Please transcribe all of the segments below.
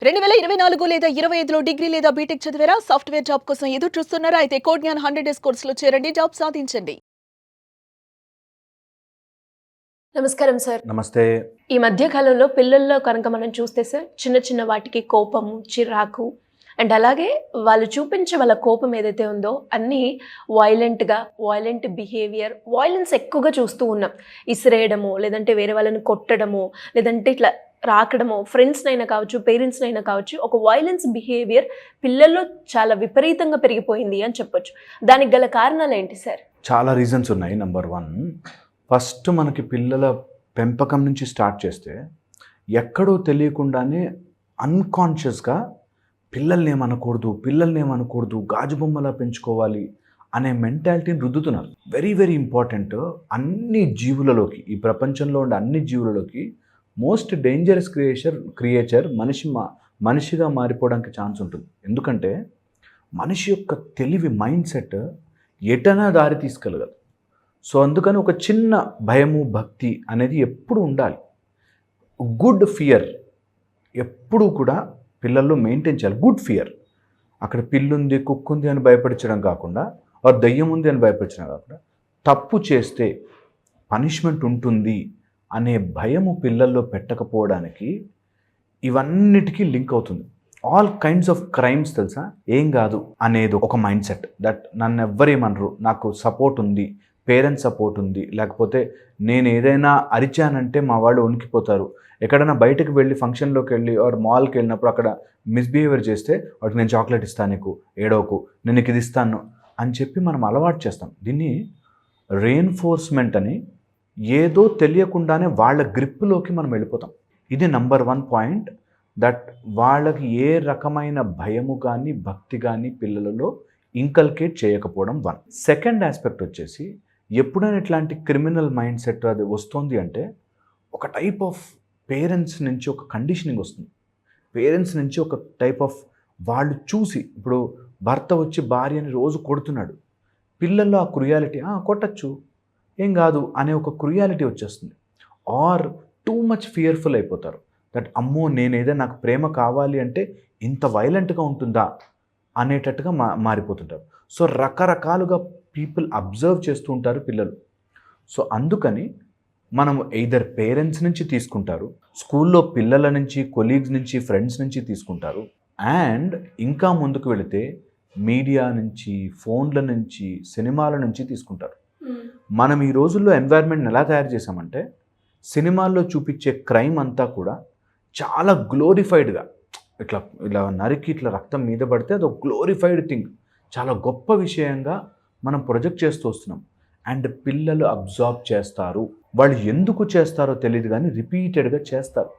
2024 లేదా 25లో డిగ్రీ లేదా బీటెక్ చదివారా? సాఫ్ట్‌వేర్ జాబ్ కోసం ఎదురు చూస్తున్నారా? అయితే కోడ్ జ్ఞాన్ 100 డేస్ కోర్సులో చేరండి. జాబ్ సాధించండి. నమస్కారం సార్. నమస్తే. ఈ మధ్య కాలంలో పిల్లల్లో కనుక మనం చూస్తే సార్, చిన్న చిన్న వాటికి కోపము, చిరాకు అండ్ అలాగే వాళ్ళు చూపించే వాళ్ళ కోపం ఏదైతే ఉందో అన్నీ వైలెంట్ బిహేవియర్, వయలెన్స్ ఎక్కువగా చూస్తూ ఉన్నాం. ఇసిరేయడము, లేదంటే వేరే వాళ్ళని కొట్టడము, లేదంటే ఇట్లా రాకడము, ఫ్రెండ్స్‌నైనా కావచ్చు, పేరెంట్స్‌నైనా కావచ్చు, ఒక వయలెన్స్ బిహేవియర్ పిల్లల్లో చాలా విపరీతంగా పెరిగిపోయింది అని చెప్పొచ్చు. దానికి గల కారణాలు ఏంటి సార్? చాలా రీజన్స్ ఉన్నాయి. నంబర్ 1, ఫస్ట్ మనకి పిల్లల పెంపకం నుంచి స్టార్ట్ చేస్తే ఎక్కడో తెలియకుండానే అన్‌కాన్షియస్‌గా పిల్లల్ని ఏమనకూడదు, గాజు బొమ్మలా పెంచుకోవాలి అనే మెంటాలిటీని రుద్దుతున్నారు. Very very important. అన్ని జీవులలోకి, ఈ ప్రపంచంలో ఉండే అన్ని జీవులలోకి మోస్ట్ డేంజరస్ క్రియేచర్ మనిషిగా మారిపోవడానికి ఛాన్స్ ఉంటుంది. ఎందుకంటే మనిషి యొక్క తెలివి, మైండ్ సెట్ ఎటైనా దారి తీసుకెళ్ళగలదు. సో అందుకని ఒక చిన్న భయము, భక్తి అనేది ఎప్పుడు ఉండాలి. గుడ్ ఫియర్ ఎప్పుడు కూడా పిల్లల్లో మెయింటైన్ చేయాలి. గుడ్ ఫియర్, అక్కడ పిల్లుంది, కుక్కుంది అని భయపడించడం కాకుండా, దయ్యం ఉంది అని భయపడించడం కాకుండా, తప్పు చేస్తే పనిష్మెంట్ ఉంటుంది అనే భయము పిల్లల్లో పెట్టకపోవడానికి ఇవన్నిటికీ లింక్ అవుతుంది. ఆల్ కైండ్స్ ఆఫ్ క్రైమ్స్ తెలుసా, ఏం కాదు అనేది ఒక మైండ్ సెట్. దట్ నన్ను ఎవ్వరేమనరు, నాకు సపోర్ట్ ఉంది, పేరెంట్స్ సపోర్ట్ ఉంది, లేకపోతే నేను ఏదైనా అరిచానంటే మా వాళ్ళు వణికిపోతారు. ఎక్కడైనా బయటకు వెళ్ళి ఫంక్షన్లోకి వెళ్ళి ఆర్ మాల్కి వెళ్ళినప్పుడు అక్కడ మిస్బిహేవియర్ చేస్తే వాటికి నేను చాక్లెట్ ఇస్తాను, నీకు ఏడవకు, నేను నీకు ఇది ఇస్తాను అని చెప్పి మనం అలవాటు చేస్తాం. దీన్ని రెయిన్ఫోర్స్మెంట్ అని, ఏదో తెలియకుండానే వాళ్ళ గ్రిప్లోకి మనం వెళ్ళిపోతాం. ఇది నంబర్ 1 పాయింట్. దట్ వాళ్ళకి ఏ రకమైన భయము కానీ, భక్తి కానీ పిల్లలలో ఇంకల్కేట్ చేయకపోవడం 1. సెకండ్ ఆస్పెక్ట్ వచ్చేసి, ఎప్పుడైనా ఇట్లాంటి క్రిమినల్ మైండ్ సెట్ అది వస్తుంది అంటే ఒక టైప్ ఆఫ్ పేరెంట్స్ నుంచి ఒక కండిషనింగ్ వస్తుంది. పేరెంట్స్ నుంచి ఒక టైప్ ఆఫ్ వాళ్ళు చూసి, ఇప్పుడు భర్త వచ్చి భార్యని రోజు కొడుతున్నాడు, పిల్లల్లో ఆ క్రుయాలిటీ, కొట్టచ్చు ఏం కాదు అనే ఒక క్రుయాలిటీ వచ్చేస్తుంది. ఆర్ టూ మచ్ ఫియర్ఫుల్ అయిపోతారు. దట్ అమ్మో, నేనేదో నాకు ప్రేమ కావాలి అంటే ఇంత వైలెంట్గా ఉంటుందా అనేటట్టుగా మారిపోతుంటారు. సో రకరకాలుగా పీపుల్ అబ్జర్వ్ చేస్తూ ఉంటారు పిల్లలు. సో అందుకని మనం ఎయిదర్ పేరెంట్స్ నుంచి తీసుకుంటారు, స్కూల్లో పిల్లల నుంచి, కొలీగ్స్ నుంచి, ఫ్రెండ్స్ నుంచి తీసుకుంటారు, అండ్ ఇంకా ముందుకు వెళితే మీడియా నుంచి, ఫోన్ల నుంచి, సినిమాల నుంచి తీసుకుంటారు. మనం ఈ రోజుల్లో ఎన్వైర్న్మెంట్ని ఎలా తయారు చేసామంటే, సినిమాల్లో చూపించే క్రైమ్ అంతా కూడా చాలా గ్లోరిఫైడ్గా, ఇలా నరికి ఇట్లా రక్తం మీద పడితే అది ఒక గ్లోరిఫైడ్ థింగ్, చాలా గొప్ప విషయంగా మనం ప్రొజెక్ట్ చేస్తూ వస్తున్నాం. అండ్ పిల్లలు అబ్జార్బ్ చేస్తారు. వాళ్ళు ఎందుకు చేస్తారో తెలియదు కానీ రిపీటెడ్గా చేస్తారు.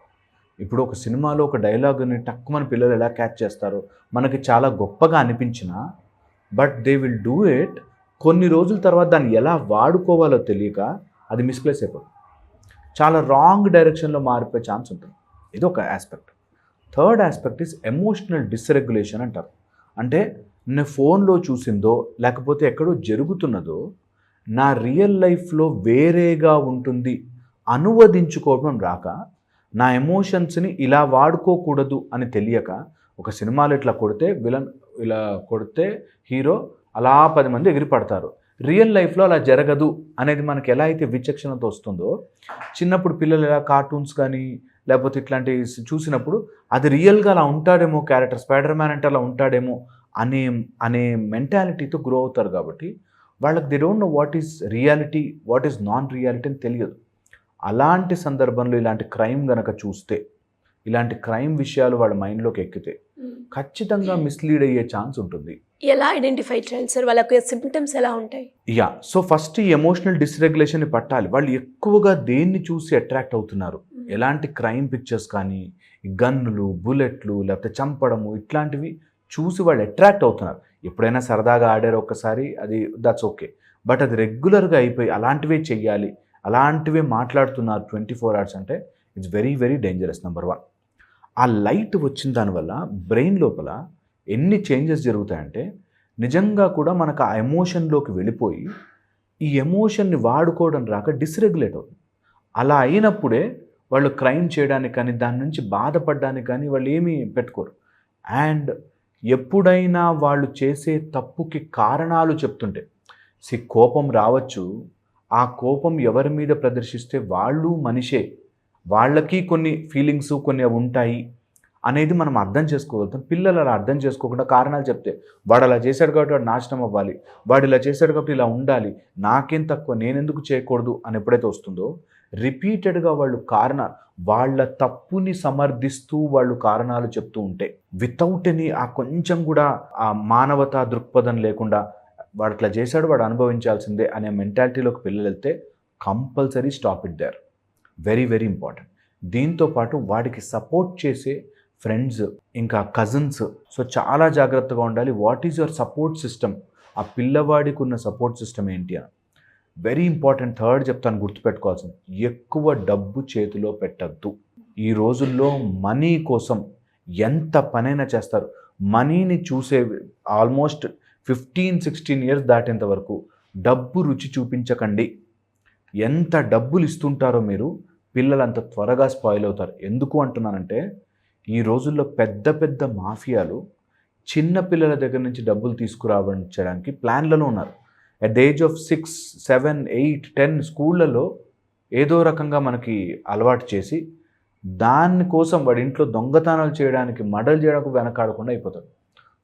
ఇప్పుడు ఒక సినిమాలో ఒక డైలాగ్ని టక్కుమని పిల్లలు ఎలా క్యాచ్ చేస్తారో మనకి చాలా గొప్పగా అనిపించినా, but they will do it. కొన్ని రోజుల తర్వాత దాన్ని ఎలా వాడుకోవాలో తెలియక అది మిస్ప్లేస్ అయిపోతుంది, చాలా రాంగ్ డైరెక్షన్లో మారిపోయే ఛాన్స్ ఉంటుంది. ఇది ఒక aspect. Third aspect is emotional dysregulation అంటారు. అంటే నేను ఫోన్లో చూసిందో లేకపోతే ఎక్కడో జరుగుతున్నదో నా రియల్ లైఫ్లో వేరేగా ఉంటుంది అనువదించుకోవడం రాక, నా ఎమోషన్స్ని ఇలా వాడుకోకూడదు అని తెలియక, ఒక సినిమాలో ఇట్లా కొడితే విలన్, ఇలా కొడితే హీరో, అలా 10 మంది ఎగిరిపడతారు. రియల్ లైఫ్లో అలా జరగదు అనేది మనకి ఎలా అయితే విచక్షణతో వస్తుందో, చిన్నప్పుడు పిల్లలు ఎలా కార్టూన్స్ కానీ లేకపోతే ఇట్లాంటివి చూసినప్పుడు అది రియల్గా అలా ఉంటాడేమో, క్యారెక్టర్ స్పైడర్ మ్యాన్ అంటే అలా ఉంటాడేమో అనే మెంటాలిటీతో గ్రో అవుతారు. కాబట్టి వాళ్ళకి they don't know what is reality, what is non reality అని తెలియదు. అలాంటి సందర్భంలో ఇలాంటి క్రైమ్ గనక చూస్తే, ఇలాంటి క్రైమ్ విషయాలు వాళ్ళ మైండ్లోకి ఎక్కితే ఖచ్చితంగా మిస్లీడ్ అయ్యే ఛాన్స్ ఉంటుంది. ఎలా ఐడెంటిఫై చేయాలి సార్? వాళ్ళకి సింప్టమ్స్ ఎలా ఉంటాయి? సో ఫస్ట్ ఈ ఎమోషనల్ డిస్రెగ్యులేషన్ పట్టాలి. వాళ్ళు ఎక్కువగా దేన్ని చూసి అట్రాక్ట్ అవుతున్నారు, ఎలాంటి క్రైమ్ పిక్చర్స్ కానీ, గన్నులు, బుల్లెట్లు, లేకపోతే చంపడము, ఇట్లాంటివి చూసి వాళ్ళు అట్రాక్ట్ అవుతున్నారు. ఎప్పుడైనా సరదాగా ఆడారు ఒక్కసారి, అది దట్స్ ఓకే. బట్ అది రెగ్యులర్గా అయిపోయి అలాంటివే చెయ్యాలి, అలాంటివే మాట్లాడుతున్నారు 24 hours అంటే it's very very dangerous. Number 1, ఆ లైట్ వచ్చిన దానివల్ల బ్రెయిన్ లోపల ఎన్ని చేంజెస్ జరుగుతాయంటే, నిజంగా కూడా మనకు ఆ ఎమోషన్లోకి వెళ్ళిపోయి ఈ ఎమోషన్ని వాడుకోవడం రాక డిస్రెగ్యులేట్ అవుతుంది. అలా అయినప్పుడే వాళ్ళు క్రైమ్ చేయడానికి కానీ దాని నుంచి బాధపడడానికి కానీ వాళ్ళు ఏమీ పెట్టుకోరు. అండ్ ఎప్పుడైనా వాళ్ళు చేసే తప్పుకి కారణాలు చెప్తుంటే కోపం రావచ్చు, ఆ కోపం ఎవరి మీద ప్రదర్శిస్తే వాళ్ళు మనిషే, వాళ్ళకి కొన్ని ఫీలింగ్స్ కొన్ని ఉంటాయి అనేది మనం అర్థం చేసుకోగలుగుతాం. పిల్లలు అలా అర్థం చేసుకోకుండా కారణాలు చెప్తే వాడు అలా చేశాడు కాబట్టి వాడు నాశనం అవ్వాలి, వాడు ఇలా చేశాడు కాబట్టి ఇలా ఉండాలి, నాకేం తక్కువ, నేనెందుకు చేయకూడదు అని ఎప్పుడైతే వస్తుందో రిపీటెడ్గా వాళ్ళు వాళ్ళ తప్పుని సమర్థిస్తూ వాళ్ళు కారణాలు చెప్తూ ఉంటే వితౌట్ ఎనీ ఆ కొంచెం కూడా ఆ మానవతా దృక్పథం లేకుండా వాడు అట్లా చేశాడు వాడు అనుభవించాల్సిందే అనే మెంటాలిటీలోకి పిల్లలు వెళ్తే compulsory stop it there. Very very important. దీంతోపాటు వాడికి సపోర్ట్ చేసే ఫ్రెండ్స్ ఇంకా కజిన్స్, సో చాలా జాగ్రత్తగా ఉండాలి. What is your support system, ఆ పిల్లవాడికి ఉన్న సపోర్ట్ సిస్టమ్ ఏంటి అని. Very important. థర్డ్ చెప్తాను గుర్తుపెట్టుకోవాల్సింది, ఎక్కువ డబ్బు చేతిలో పెట్టద్దు. ఈ రోజుల్లో మనీ కోసం ఎంత పనైనా చేస్తారు. మనీని చూసే ఆల్మోస్ట్ 15-16 ఇయర్స్ దాటేంత వరకు డబ్బు రుచి చూపించకండి. ఎంత డబ్బులు ఇస్తుంటారో మీరు, పిల్లలు అంత త్వరగా స్పాయిల్ అవుతారు. ఎందుకు అంటున్నానంటే ఈ రోజుల్లో పెద్ద పెద్ద మాఫియాలు చిన్న పిల్లల దగ్గర నుంచి డబ్బులు తీసుకురావడానికి ప్లాన్లలో ఉన్నారు. అట్ ద ఏజ్ ఆఫ్ 6, 7, 8, 10 స్కూళ్ళలో ఏదో రకంగా మనకి అలవాటు చేసి దానికోసం వాడి ఇంట్లో దొంగతనాలు చేయడానికి, మర్డర్లు చేయడానికి వెనకాడకుండా అయిపోతాడు.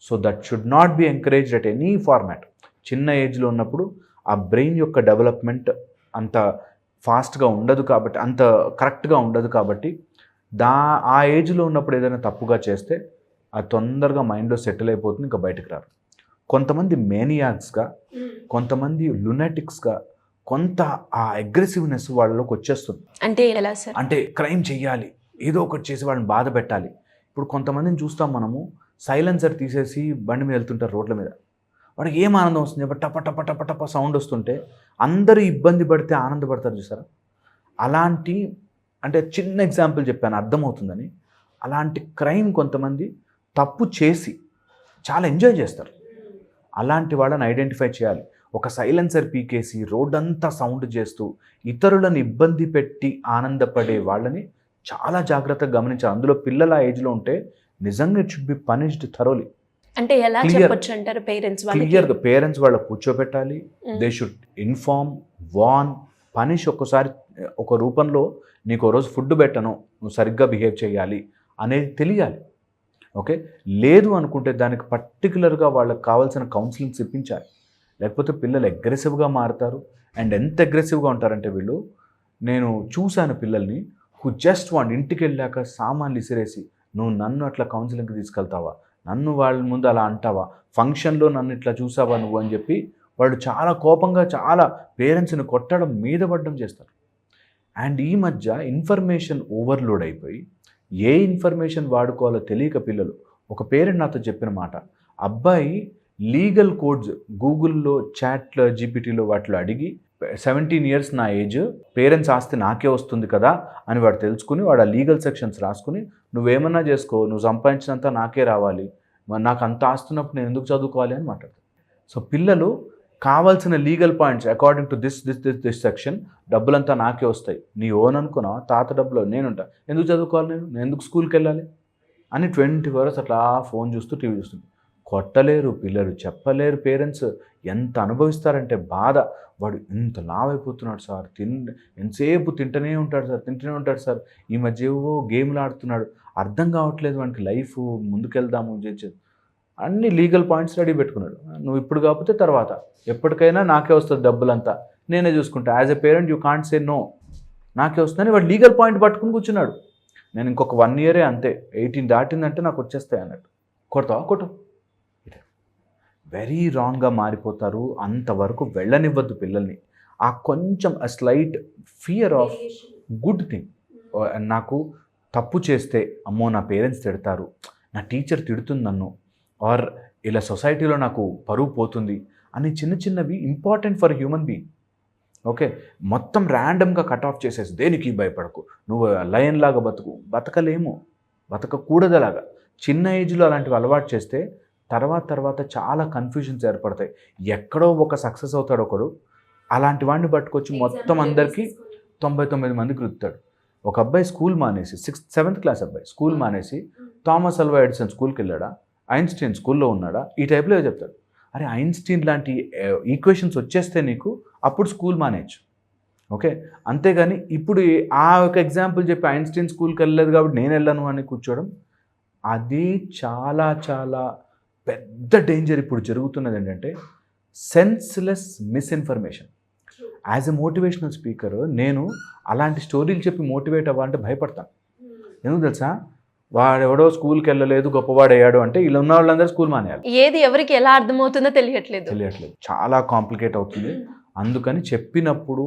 So that should not be encouraged at any format. చిన్న ఏజ్లో ఉన్నప్పుడు ఆ బ్రెయిన్ యొక్క డెవలప్మెంట్ అంత ఫాస్ట్గా ఉండదు కాబట్టి, అంత కరెక్ట్గా ఉండదు కాబట్టి ఆ ఏజ్లో ఉన్నప్పుడు ఏదైనా తప్పుగా చేస్తే అది తొందరగా మైండ్లో సెటిల్ అయిపోతుంది, ఇంకా బయటకు రారు. కొంతమంది మేనియాక్స్గా, కొంతమంది లునాటిక్స్గా, కొంత ఆ అగ్రెసివ్నెస్ వాళ్ళలోకి వచ్చేస్తుంది. అంటే ఎలా సార్? అంటే క్రైమ్ చెయ్యాలి, ఏదో ఒకటి చేసి వాళ్ళని బాధ పెట్టాలి. ఇప్పుడు కొంతమందిని చూస్తాం మనము, సైలెన్సర్ తీసేసి బండి మీద వెళ్తుంటారు రోడ్ల మీద, వాడికి ఏం ఆనందం వస్తుంది, టప టప టప టప సౌండ్ వస్తుంటే అందరూ ఇబ్బంది పడితే ఆనందపడతారు చూసారా. అలాంటి, అంటే చిన్న ఎగ్జాంపుల్ చెప్పాను అర్థమవుతుందని, అలాంటి క్రైమ్ కొంతమంది తప్పు చేసి చాలా ఎంజాయ్ చేస్తారు. అలాంటి వాళ్ళని ఐడెంటిఫై చేయాలి. ఒక సైలెన్సర్ పీకేసి రోడ్డంతా సౌండ్ చేస్తూ ఇతరులను ఇబ్బంది పెట్టి ఆనందపడే వాళ్ళని చాలా జాగ్రత్తగా గమనించాలి. అందులో పిల్లల ఏజ్లో ఉంటే నిజంగా it should be punished thoroughly. అంటే ఎలా చెప్పొచ్చు అంటారు పేరెంట్స్? క్లియర్గా పేరెంట్స్ వాళ్ళ కూర్చోబెట్టాలి. They should inform, warn, punish. ఒక్కసారి ఒక రూపంలో నీకు ఓ రోజు ఫుడ్ పెట్టను, నువ్వు సరిగ్గా బిహేవ్ చేయాలి అనేది తెలియాలి. ఓకే, లేదు అనుకుంటే దానికి పర్టికులర్గా వాళ్ళకి కావాల్సిన కౌన్సిలింగ్స్ ఇప్పించాలి. లేకపోతే పిల్లలు అగ్రెసివ్గా మారుతారు. అండ్ ఎంత అగ్రెసివ్గా ఉంటారంటే వీళ్ళు, నేను చూశాను పిల్లల్ని హు జస్ట్ వాంట్, ఇంటికి వెళ్ళాక సామాన్లు ఇసిరేసి, నువ్వు నన్ను అట్లా కౌన్సిలింగ్కి తీసుకెళ్తావా, నన్ను వాళ్ళ ముందు అలా అంటావా, ఫంక్షన్లో నన్ను ఇట్లా చూసావా నువ్వు అని చెప్పి వాళ్ళు చాలా కోపంగా చాలా పేరెంట్స్ని కొట్టడం, మీద పడడం చేస్తారు. అండ్ ఈ మధ్య ఇన్ఫర్మేషన్ ఓవర్లోడ్ అయిపోయి ఏ ఇన్ఫర్మేషన్ వాడుకోవాలో తెలియక పిల్లలు, ఒక పేరెంట్ నాతో చెప్పిన మాట, అబ్బాయి లీగల్ కోడ్స్ గూగుల్లో, చాట్లో, జీపీటీలో వాటిలో అడిగి 17 ఇయర్స్ నా ఏజ్, పేరెంట్స్ ఆస్తి నాకే వస్తుంది కదా అని వాడు తెలుసుకుని వాడు ఆ లీగల్ సెక్షన్స్ రాసుకుని, నువ్వేమన్నా చేసుకో, నువ్వు సంపాదించినంత నాకే రావాలి, నాకు అంత ఆస్తున్నప్పుడు నేను ఎందుకు చదువుకోవాలి అని మాట్లాడతారు. సో పిల్లలు కావాల్సిన legal points according to this section, డబ్బులంతా నాకే వస్తాయి, నీ ఓన్ అనుకున్నావా, తాత డబ్బులో నేనుంటా, ఎందుకు చదువుకోవాలి, నేను ఎందుకు స్కూల్కి వెళ్ళాలి అని 24 hours అట్లా ఫోన్ చూస్తూ టీవీ చూస్తుంది. కొట్టలేరు పిల్లలు, చెప్పలేరు పేరెంట్స్. ఎంత అనుభవిస్తారంటే బాధ, వాడు ఇంత లావైపోతున్నాడు సార్, ఎంతసేపు తింటూనే ఉంటాడు సార్, ఈ మధ్య ఏవో గేమ్లు ఆడుతున్నాడు, అర్థం కావట్లేదు వానికి లైఫ్, ముందుకెళ్దాము చేసేది, అన్ని లీగల్ పాయింట్స్ రెడీ పెట్టుకున్నాడు. నువ్వు ఇప్పుడు కాకపోతే తర్వాత, ఎప్పటికైనా నాకే వస్తుంది డబ్బులంతా, నేనే చూసుకుంటా. As a parent you can't say no, నాకే వస్తుందని వాడు లీగల్ పాయింట్ పట్టుకుని కూర్చున్నాడు. నేను ఇంకొక 1 year అంతే, 18 దాటిందంటే నాకు వచ్చేస్తాయి అన్నట్టు. కొట్టు. వెరీ రాంగ్గా మారిపోతారు. అంతవరకు వెళ్ళనివ్వద్దు పిల్లల్ని. ఆ కొంచెం slight fear of good thing, నాకు తప్పు చేస్తే అమ్మో నా పేరెంట్స్ తిడతారు, నా టీచర్ తిడుతుంది నన్ను, ఆర్ ఇలా సొసైటీలో నాకు పరువు పోతుంది అని చిన్నవి important for human being. Okay, మొత్తం ర్యాండమ్గా కట్ ఆఫ్ చేసేసి దేనికి భయపడకు, నువ్వు లయన్ లాగా బతకలేము, బతకకూడదు. అలాగా చిన్న ఏజ్లో అలాంటివి అలవాటు చేస్తే తర్వాత చాలా కన్ఫ్యూజన్స్ ఏర్పడతాయి. ఎక్కడో ఒక సక్సెస్ అవుతాడు ఒకడు, అలాంటి వాడిని పట్టుకొచ్చి మొత్తం అందరికీ 99 మందికి రుద్దుతాడు. ఒక అబ్బాయి స్కూల్ మానేసి 7th క్లాస్ అబ్బాయి స్కూల్ మానేసి థామస్ అల్వా ఎడిసన్ స్కూల్కి వెళ్ళాడా, ఐన్స్టీన్ స్కూల్లో ఉన్నాడా, ఈ టైప్లో చెప్తాడు. అరే ఐన్స్టీన్ లాంటి ఈక్వేషన్స్ వచ్చేస్తే నీకు అప్పుడు స్కూల్ మానేయచ్చు. ఓకే, అంతేగాని ఇప్పుడు ఆ ఒక ఎగ్జాంపుల్ చెప్పి ఐన్స్టీన్ స్కూల్కి వెళ్ళలేదు కాబట్టి నేను వెళ్ళను అని కూర్చోవడం, అది చాలా చాలా పెద్ద డేంజర్. ఇప్పుడు జరుగుతున్నది ఏంటంటే senseless misinformation. As a motivational speaker నేను అలాంటి స్టోరీలు చెప్పి మోటివేట్ అవ్వాలంటే భయపడతాను. ఎందుకు తెలుసా, వాడెవడో స్కూల్కి వెళ్ళలేదు గొప్పవాడయ్యాడు అంటే ఇలా ఉన్న వాళ్ళందరూ స్కూల్ మానేయాలి. ఏది ఎవరికి ఎలా అర్థమవుతుందో తెలియట్లేదు. చాలా కాంప్లికేట్ అవుతుంది. అందుకని చెప్పినప్పుడు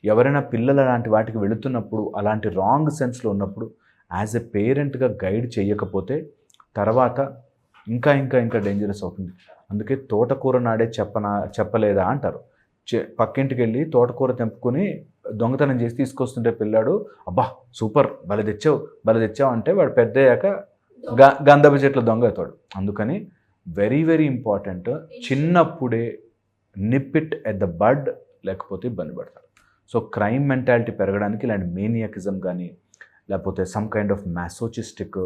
ఎవరైనా పిల్లలు అలాంటి వాటికి వెళుతున్నప్పుడు అలాంటి రాంగ్ సెన్స్లో ఉన్నప్పుడు యాజ్ ఎ పేరెంట్గా గైడ్ చేయకపోతే తర్వాత ఇంకా ఇంకా ఇంకా డేంజరస్ అవుతుంది. అందుకే తోటకూర నాడే చెప్పలేదా అంటారు. పక్కింటికి వెళ్ళి తోటకూర తెంపుకొని దొంగతనం చేసి తీసుకొస్తుంటే పిల్లాడు అబ్బా సూపర్ భలే తెచ్చావు అంటే వాడు పెద్ద అయ్యాక గంధపు చెట్ల దొంగ అవుతాడు. అందుకని వెరీ వెరీ ఇంపార్టెంట్, చిన్నప్పుడే నిప్పిట్ ఎట్ ద బడ్, లేకపోతే ఇబ్బంది పడతారు. సో క్రైమ్ మెంటాలిటీ పెరగడానికి ఇలాంటి మేనియాకిజం కానీ లేకపోతే some kind of masochistic,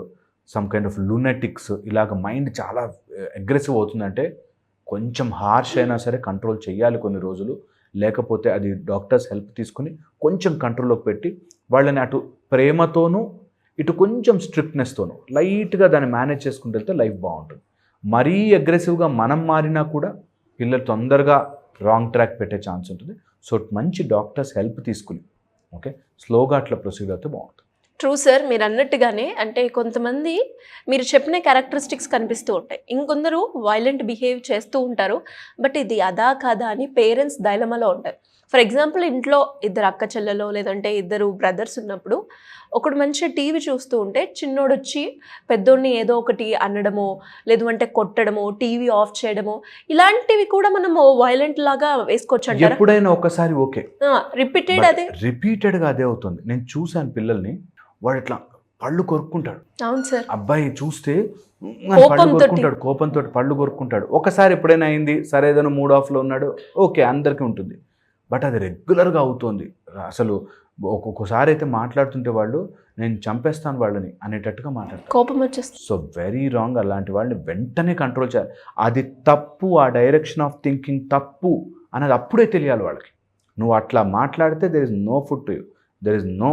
some kind of lunatics, ఇలాగ మైండ్ చాలా అగ్రెసివ్ అవుతుందంటే కొంచెం హార్ష్ అయినా సరే కంట్రోల్ చేయాలి కొన్ని రోజులు. లేకపోతే అది డాక్టర్స్ హెల్ప్ తీసుకుని కొంచెం కంట్రోల్లోకి పెట్టి వాళ్ళని అటు ప్రేమతోనూ ఇటు కొంచెం స్ట్రిక్ట్నెస్తోనూ లైట్గా దాన్ని మేనేజ్ చేసుకుంటూ వెళ్తే లైఫ్ బాగుంటుంది. మరీ అగ్రెసివ్గా మనం మారినా కూడా పిల్లలు తొందరగా రాంగ్ ట్రాక్ పెట్టే ఛాన్స్ ఉంటుంది. సో మంచి డాక్టర్స్ హెల్ప్ తీసుకుని ఓకే స్లోగా అట్లా ప్రొసీడ్ అయితే బాగుంటుంది. ట్రూ సార్, మీరు అన్నట్టుగానే అంటే కొంతమంది మీరు చెప్పిన క్యారెక్టరిస్టిక్స్ కనిపిస్తూ ఉంటాయి, ఇంకొందరు వైలెంట్ బిహేవ్ చేస్తూ ఉంటారు. బట్ ఇది అదా కాదా అని పేరెంట్స్ డైలమాలో ఉంటారు. ఫర్ ఎగ్జాంపుల్ ఇంట్లో ఇద్దరు అక్క చెల్లెలో లేదంటే ఇద్దరు బ్రదర్స్ ఉన్నప్పుడు ఒకడు మంచిగా టీవీ చూస్తూ ఉంటే చిన్నోడు వచ్చి పెద్దోడిని ఏదో ఒకటి అనడమో లేదు అంటే కొట్టడమో టీవీ ఆఫ్ చేయడమో ఇలాంటివి కూడా మనము వైలెంట్ లాగా వేసుకోవచ్చు అంటారా? ఎప్పుడైనా ఒకసారి ఓకే, రిపీటెడ్గా అదే అవుతుంది. నేను చూశాను పిల్లల్ని, వాడు ఇట్లా పళ్ళు కొరుక్కుంటాడు. అవును సార్, అబ్బాయి చూస్తే కోపంతో పళ్ళు కొరుక్కుంటాడు. ఒకసారి ఎప్పుడైనా అయింది సరే ఏదైనా మూడ్ ఆఫ్లో ఉన్నాడు ఓకే అందరికీ ఉంటుంది. బట్ అది రెగ్యులర్గా అవుతుంది. అసలు ఒక్కొక్కసారి అయితే మాట్లాడుతుంటే వాళ్ళు నేను చంపేస్తాను వాళ్ళని అనేటట్టుగా మాట్లాడతారు, కోపం వచ్చేస్తుంది. So very wrong. అలాంటి వాళ్ళని వెంటనే కంట్రోల్ చేయాలి. అది తప్పు, ఆ డైరెక్షన్ ఆఫ్ థింకింగ్ తప్పు అనేది అప్పుడే తెలియాలి వాళ్ళకి. నువ్వు అట్లా మాట్లాడితే there is no food to you, there is no,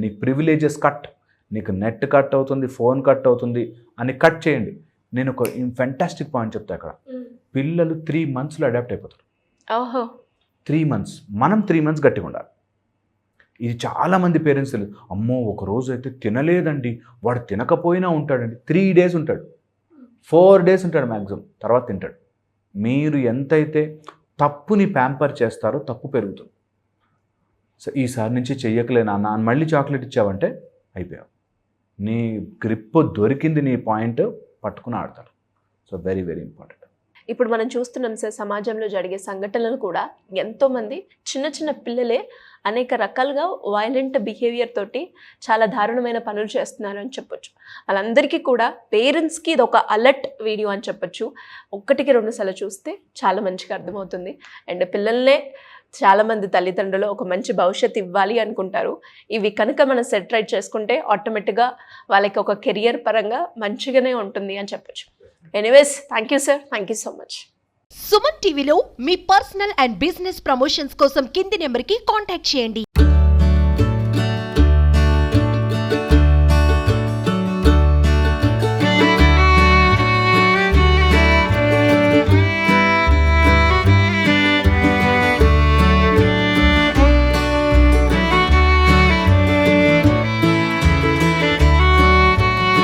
నీ ప్రివిలేజెస్ కట్, నీకు నెట్ కట్ అవుతుంది, ఫోన్ కట్ అవుతుంది అని కట్ చేయండి. నేను ఒక ఫెంటాస్టిక్ పాయింట్ చెప్తా అక్కడ. పిల్లలు 3 monthsలో అడాప్ట్ అయిపోతారు. 3 months, మనం 3 months గట్టిగా ఉండాలి. ఇది చాలామంది పేరెంట్స్ తెలియదు. అమ్మో ఒక రోజు అయితే తినలేదండి, వాడు తినకపోయినా ఉంటాడండి. 3 days ఉంటాడు, 4 days ఉంటాడు మ్యాక్సిమం, తర్వాత తింటాడు. మీరు ఎంతైతే తప్పుని ప్యాంపర్ చేస్తారో తప్పు పెరుగుతుంది. సో ఈసారి నుంచి చెయ్యకలే నాన్న అని మళ్ళీ చాక్లెట్ ఇచ్చావంటే అయిపోయావు, నీ గ్రిప్ దొరికింది, నీ పాయింట్ పట్టుకుని ఆడతారు. So very very important. ఇప్పుడు మనం చూస్తున్నాం సార్, సమాజంలో జరిగే సంఘటనలు కూడా ఎంతోమంది చిన్న చిన్న పిల్లలే అనేక రకాలుగా వైలెంట్ బిహేవియర్ తోటి చాలా దారుణమైన పనులు చేస్తున్నారు అని చెప్పొచ్చు. వాళ్ళందరికీ కూడా పేరెంట్స్కి ఇది ఒక అలర్ట్ వీడియో అని చెప్పొచ్చు. 1-2 సార్లు చూస్తే చాలా మంచిగా అర్థమవుతుంది. అండ్ పిల్లల్నే చాలామంది తల్లిదండ్రులు ఒక మంచి భవిష్యత్తు ఇవ్వాలి అనుకుంటారు. ఇవి కనుక మనం సెట్ రైట్ చేసుకుంటే ఆటోమేటిక్గా వాళ్ళకి ఒక కెరియర్ పరంగా మంచిగానే ఉంటుంది అని చెప్పొచ్చు. Anyways, thank you sir, thank you so much. Suman టీవీలో మీ పర్సనల్ అండ్ బిజినెస్ ప్రమోషన్స్ కోసం కింది నెంబర్కి కాంటాక్ట్ చేయండి.